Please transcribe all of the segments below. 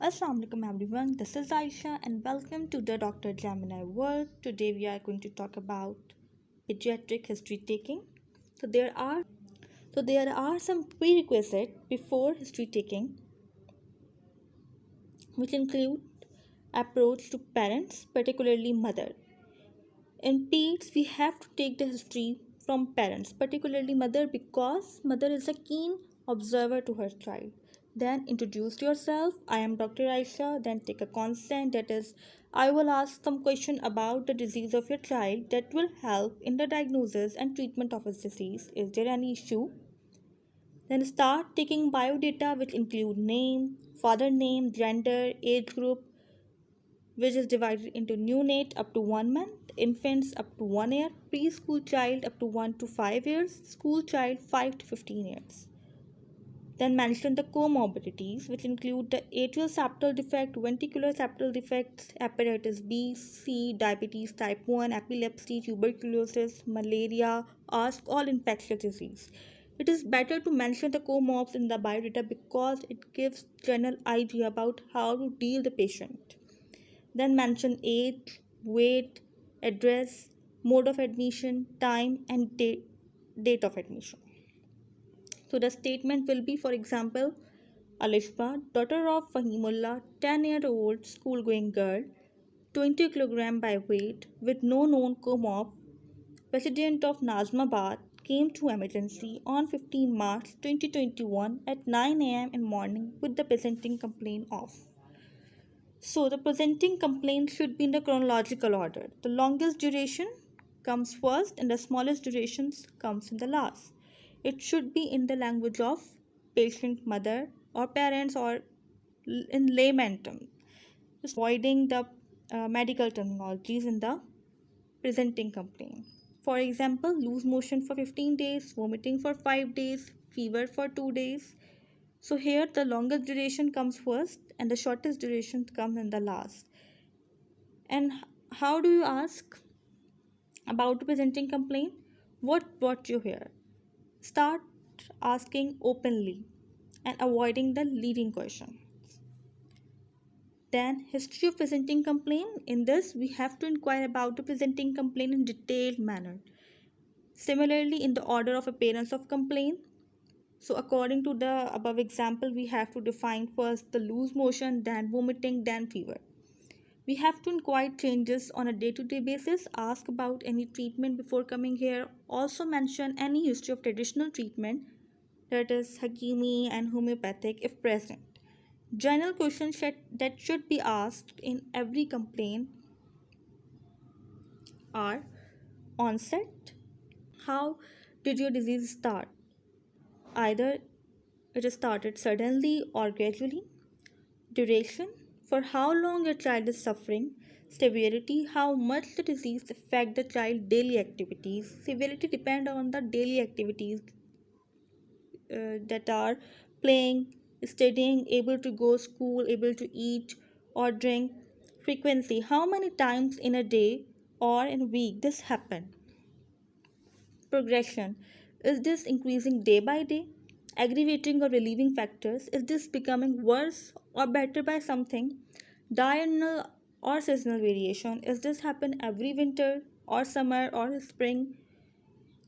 Assalamualaikum everyone, this is Aisha and welcome to the Dr. Gemini world. Today we are going to talk about pediatric history taking. So there are some prerequisites before history taking which include approach to parents, particularly mother. In peds we have to take the history from parents, particularly mother, because mother is a keen observer to her child. Then introduce yourself. I am Dr. Aisha. Then take a consent, that is, I will ask some question about the disease of your child that will help in the diagnosis and treatment of his disease. Is there any issue? Then start taking biodata which include name, father name, gender, age group, which is divided into neonate up to 1 month, infants up to 1 year, preschool child up to 1 to 5 years, school child 5 to 15 years. Then mention the comorbidities, which include the atrial septal defect, ventricular septal defects, hepatitis B, C, diabetes type 1, epilepsy, tuberculosis, malaria, ask all infectious disease. It is better to mention the comorbs in the biodata because it gives general idea about how to deal the patient. Then mention age, weight, address, mode of admission, time, and date of admission. So the statement will be, for example, Alishba, daughter of Fahimullah, 10-year-old school-going girl, 20 kg by weight, with no known comorb, resident of Nazmabad, came to emergency on 15 March 2021 at 9 a.m. in morning with the presenting complaint of. So the presenting complaint should be in the chronological order. The longest duration comes first and the smallest durations comes in the last. It should be in the language of patient mother or parents or in layman terms, just avoiding the medical terminologies in the presenting complaint. For example, loose motion for 15 days, vomiting for 5 days, fever for 2 days. So here the longest duration comes first and the shortest duration comes in the last. And how do you ask about the presenting complaint? What brought you here? Start asking openly and avoiding the leading question. Then history of presenting complaint. In this we have to inquire about the presenting complaint in detailed manner. Similarly, in the order of appearance of complaint. So according to the above example, we have to define first the loose motion, then vomiting, then fever. We have to inquire changes on a day-to-day basis, ask about any treatment before coming here, also mention any history of traditional treatment, that is Hakimi and homeopathic if present. General questions that should be asked in every complaint are: onset, how did your disease start? Either it started suddenly or gradually. Duration, for how long your child is suffering. Severity, how much the disease affect the child daily activities. Severity depend on the daily activities that are playing, studying, able to go school, able to eat or drink. Frequency, how many times in a day or in a week this happen. Progression, is this increasing day by day? Aggravating or relieving factors, is this becoming worse or better by something? Diurnal or seasonal variation, is this happen every winter or summer or spring?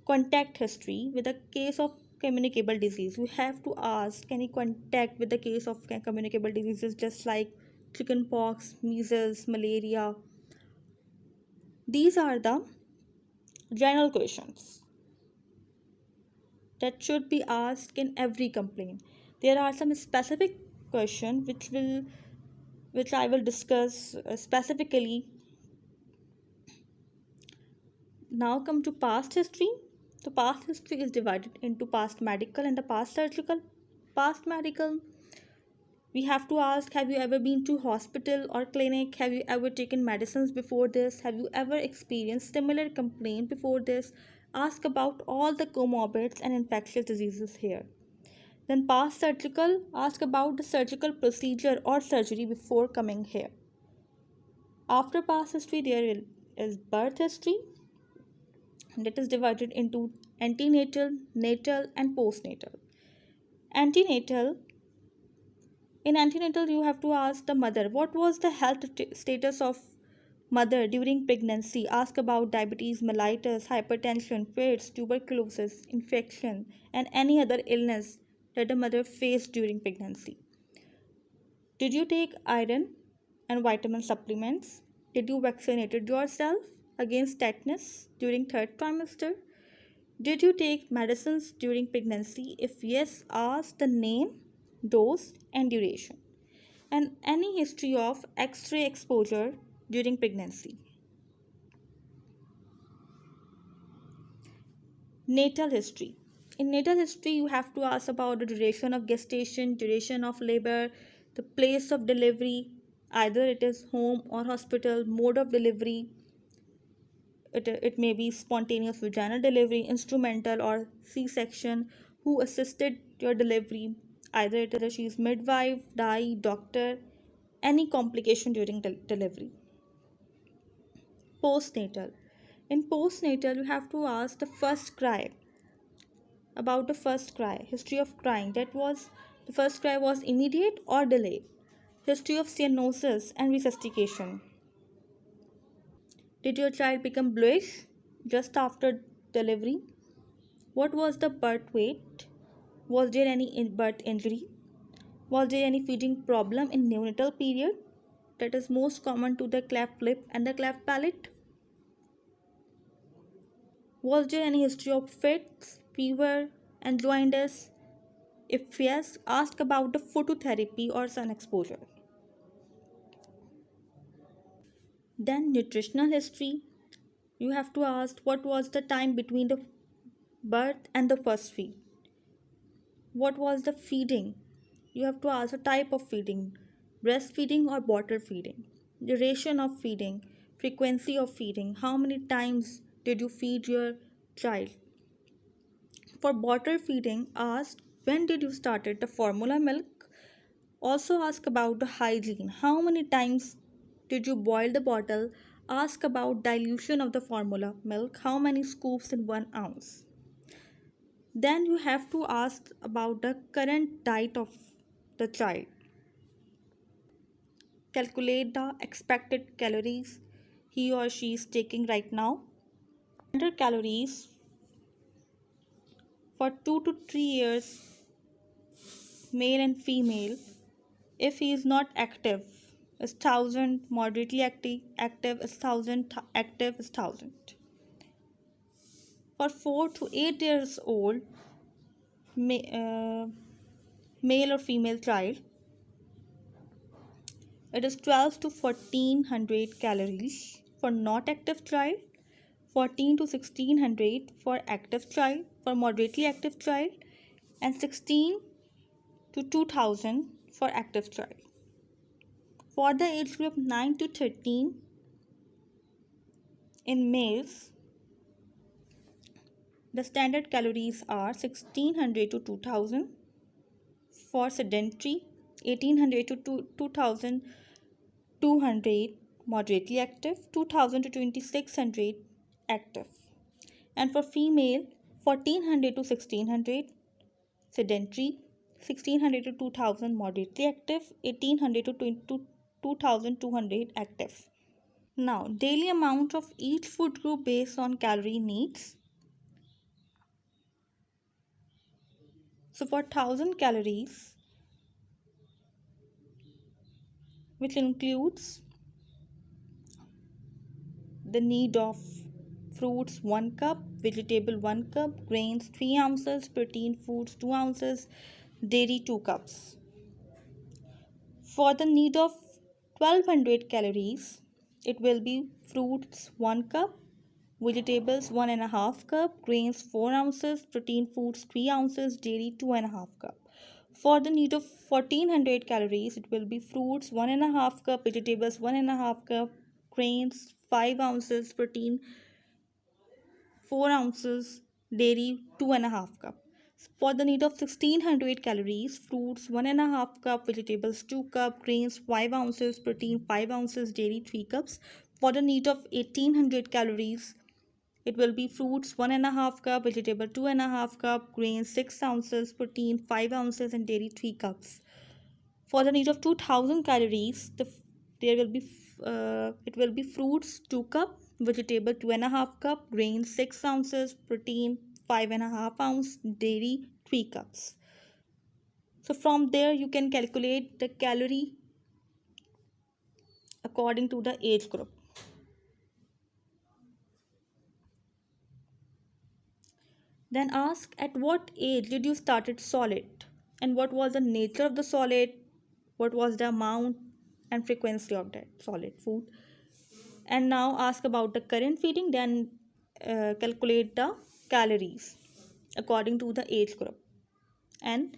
Contact history, with a case of communicable disease we have to ask any contact with the case of communicable diseases just like chickenpox, measles, malaria. These are the general questions that should be asked in every complaint. There are some specific questions which I will discuss specifically. Now come to past history. The past history is divided into past medical and the past surgical. Past medical, we have to ask, have you ever been to hospital or clinic? Have you ever taken medicines before this? Have you ever experienced similar complaint before this? Ask about all the comorbids and infectious diseases here. Then past surgical, ask about the surgical procedure or surgery before coming here. After past history, there is birth history, that is divided into antenatal, natal, and postnatal. Antenatal, In antenatal, you have to ask the mother what was the health status of mother during pregnancy. Ask about diabetes, mellitus, hypertension, fits, tuberculosis, infection, and any other illness that the mother faced during pregnancy. Did you take iron and vitamin supplements? Did you vaccinated yourself against tetanus during third trimester? Did you take medicines during pregnancy? If yes, ask the name, dose, and duration, and any history of X-ray exposure during pregnancy. Natal history. In natal history, you have to ask about the duration of gestation, duration of labor, the place of delivery, either it is home or hospital, mode of delivery. It may be spontaneous vaginal delivery, instrumental or C-section, who assisted your delivery, either it is she is midwife, dye, doctor, any complication during delivery. Postnatal. In postnatal, you have to ask the first cry, about the first cry, history of crying. That was the first cry was immediate or delayed. History of cyanosis and resuscitation. Did your child become bluish just after delivery? What was the birth weight? Was there any birth injury? Was there any feeding problem in neonatal period? That is most common to the cleft lip and the cleft palate. Was there any history of fits, fever, and jaundice? If yes, ask about the phototherapy or sun exposure. Then nutritional history. You have to ask what was the time between the birth and the first feed. What was the feeding? You have to ask the type of feeding, breastfeeding or bottle feeding, duration of feeding, frequency of feeding, how many times did you feed your child. For bottle feeding, ask when did you started the formula milk. Also ask about the hygiene, how many times did you boil the bottle. Ask about dilution of the formula milk, how many scoops in 1 ounce. Then you have to ask about the current diet of the child. Calculate the expected calories he or she is taking right now. 100 calories for 2 to 3 years, male and female. If he is not active, is 1000, moderately active is 1000, active is 1000. For 4 to 8 years old, male or female child, it is 12 to 1400 calories. For not active child, 14 to 1600 for active child, for moderately active child, and 16 to 2000 for active child. For the age group 9 to 13 in males, the standard calories are 1600 to 2000. For sedentary, 1800 to 2200 moderately active, 2000 to 2600 active. And for female, 1400 to 1600 sedentary, 1600 to 2000 moderately active, 1800 to 2200 active. Now, daily amount of each food group based on calorie needs. So for 1000 calories, which includes the need of fruits 1 cup, vegetable 1 cup, grains 3 ounces, protein foods 2 ounces, dairy 2 cups. For the need of 1200 calories, it will be fruits 1 cup, vegetables 1.5 cup, grains 4 ounces, protein foods 3 ounces, dairy 2.5 cup. For the need of 1400 calories, it will be fruits 1.5 cup, vegetables 1.5 cup, grains 5 ounces, protein 4 ounces, dairy 2.5 cup. For the need of 1600 calories, fruits 1.5 cup, vegetables 2 cup, grains 5 ounces, protein 5 ounces, dairy 3 cups. For the need of 1800 calories, it will be fruits 1.5 cup, vegetable 2.5 cup, grains 6 ounces, protein 5 ounces, and dairy 3 cups. For the need of 2000 calories, there will be it will be fruits 2 cup, vegetable 2.5 cup, grains 6 ounces, protein 5.5 ounce, dairy 3 cups. So from there you can calculate the calorie according to the age group. Then ask, at what age did you started solid, and what was the nature of the solid, what was the amount and frequency of that solid food. And now ask about the current feeding, then calculate the calories according to the age group, and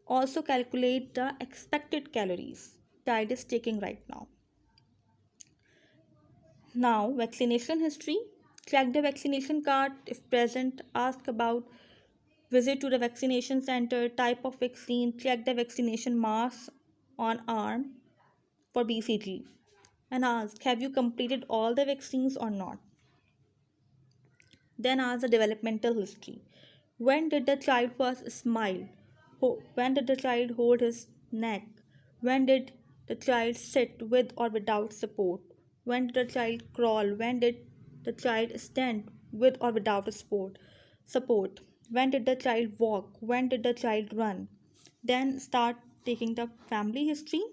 also calculate the expected calories child is taking right now. Now, vaccination history. Check the vaccination card if present. Ask about visit to the vaccination center, type of vaccine. Check the vaccination mask on arm for BCG. And ask, have you completed all the vaccines or not? Then ask the developmental history. When did the child first smile? When did the child hold his neck? When did the child sit with or without support? When did the child crawl? When did the child stand with or without a support? When did the child walk? When did the child run? Then start taking the family history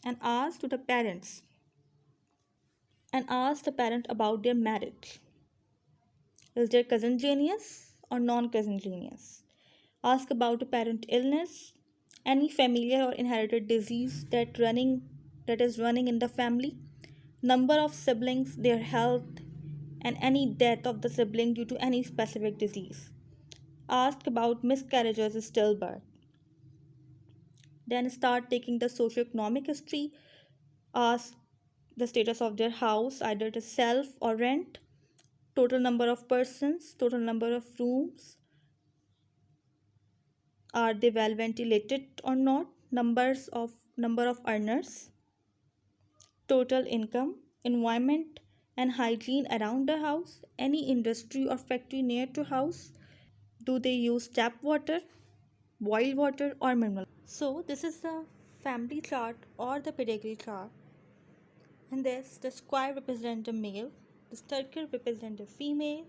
and ask the parent about their marriage. Is their cousin genius or non-cousin genius? Ask about a parent illness, any familiar or inherited disease that is running in the family, number of siblings, their health, and any death of the sibling due to any specific disease. Ask about miscarriages, stillbirth. Then start taking the socioeconomic history. Ask the status of their house, either to self or rent, total number of persons, total number of rooms, are they well ventilated or not, number of earners, total income, environment and hygiene around the house, any industry or factory near to house, do they use tap water, boiled water or mineral. So this is the family chart or the pedigree chart. In this, the square represents a male, the circle represents a female,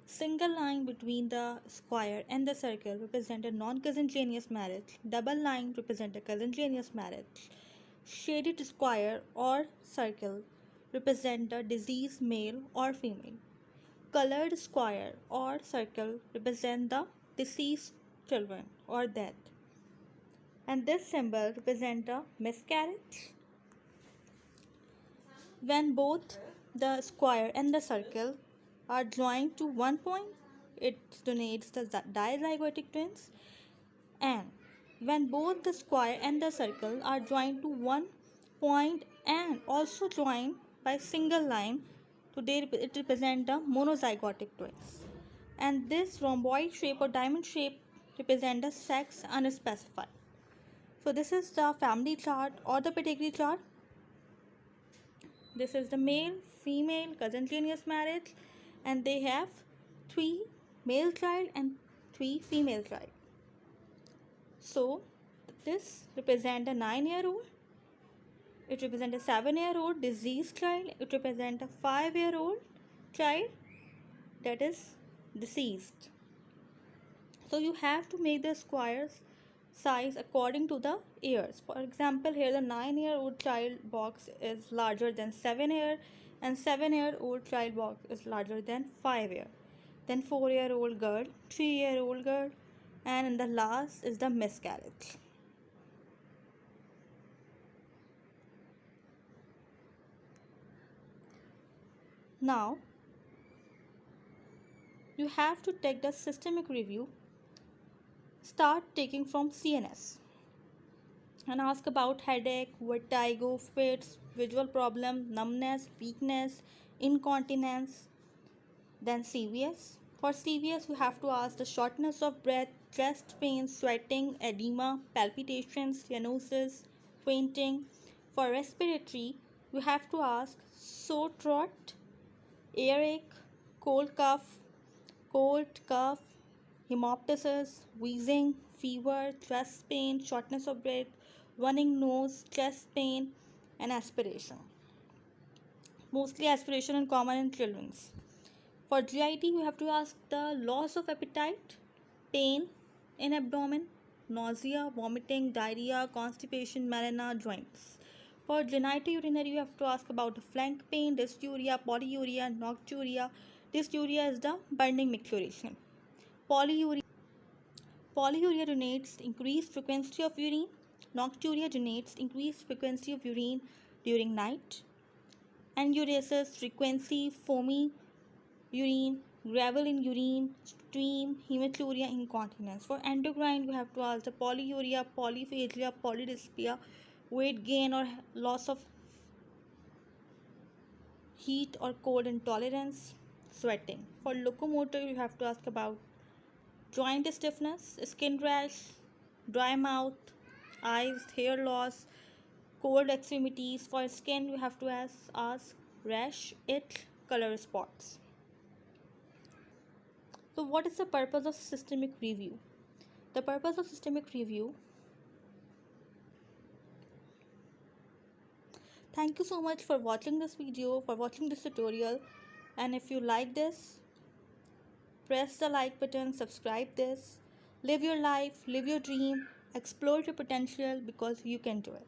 single line between the square and the circle represent a non-cousin marriage, double line represent a cousin marriage, shaded square or circle represent the deceased male or female, colored square or circle represent the deceased children or death, and this symbol represent a miscarriage. When both the square and the circle are joined to one point, it denotes the dizygotic twins. And when both the square and the circle are joined to one point and also joined by single line, today it represents the monozygotic twins. And this rhomboid shape or diamond shape represents the sex unspecified. So this is the family chart or the pedigree chart. This is the male, female, cousin marriage, and they have 3 male child and 3 female child. So this represents a 9-year-old. It represents a 7-year-old deceased child. It represents a 5-year-old child that is deceased. So you have to make the squares size according to the years. For example, here the 9-year-old child box is larger than 7-year, and 7-year-old child box is larger than 5-year. Then 4-year-old girl, 3-year-old girl, and in the last is the miscarriage. Now you have to take the systemic review. Start taking from CNS and ask about headache, vertigo, fits, visual problem, numbness, weakness, incontinence. Then CVS. For CVS, you have to ask the shortness of breath, chest pain, sweating, edema, palpitations, cyanosis, fainting. For respiratory, you have to ask sore throat, earache, cold cough, hemoptysis, wheezing, fever, chest pain, shortness of breath, running nose, chest pain, and aspiration. Mostly aspiration and common in children's. For GIT, you have to ask the loss of appetite, pain in abdomen, nausea, vomiting, diarrhea, constipation, melena, joints. For genitourinary, you have to ask about the flank pain, dysuria, polyuria, nocturia. Dysuria is the burning micturition. Polyuria, polyuria denotes increased frequency of urine. Nocturia denotes increased frequency of urine during night. Enuresis, frequency, foamy urine, gravel in urine, stream, hematuria, incontinence. For endocrine, you have to ask the polyuria, polyphagia, polydyspia, weight gain or loss of heat or cold intolerance, sweating. For locomotor, you have to ask about joint stiffness, skin rash, dry mouth, eyes, hair loss, cold extremities. For skin, you have to ask rash, itch, color spots. So, what is the purpose of systemic review? The purpose of systemic review. Thank you so much for watching this video, for watching this tutorial. And if you like this, press the like button, subscribe this. Live your life, live your dream, explore your potential because you can do it.